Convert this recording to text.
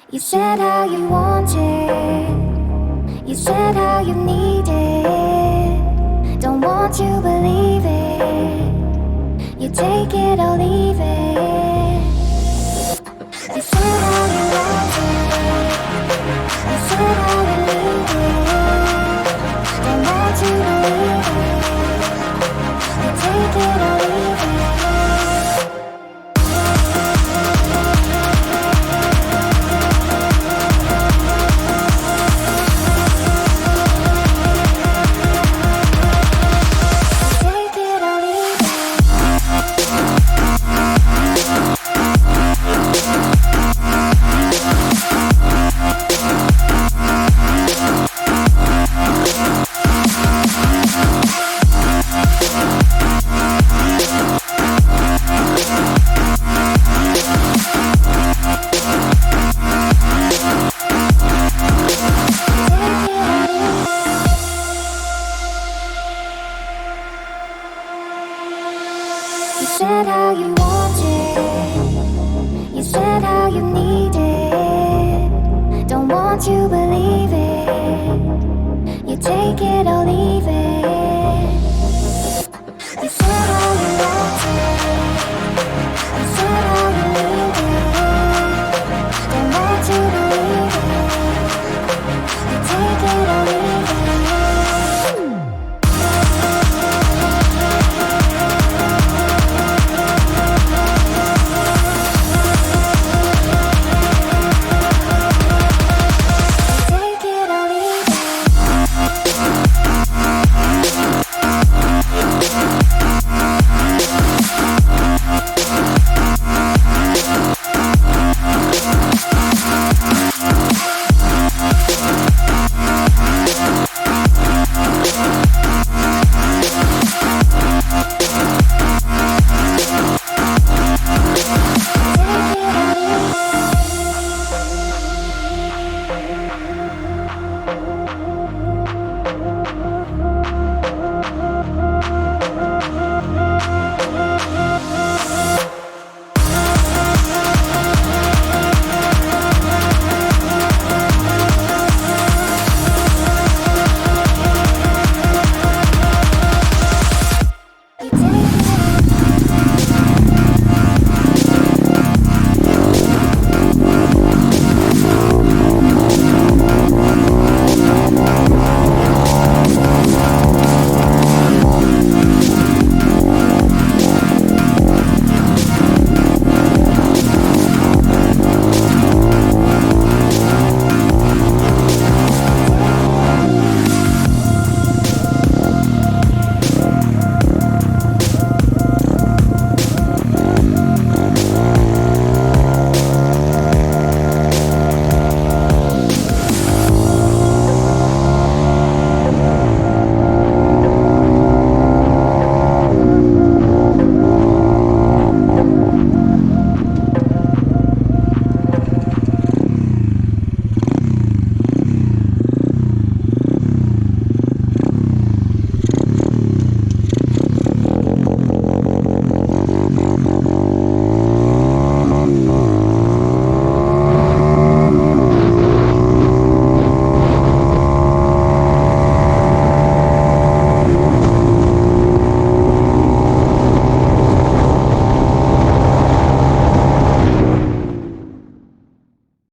You said how you want it. You said how you need it. Don't want to believe it. You take it or leave it. You said how you want it. You said how you need it. Don't want to believe it. You take it or leave it. You said how you want it. You said how you need it. Don't want to believe it. You take it or leave it.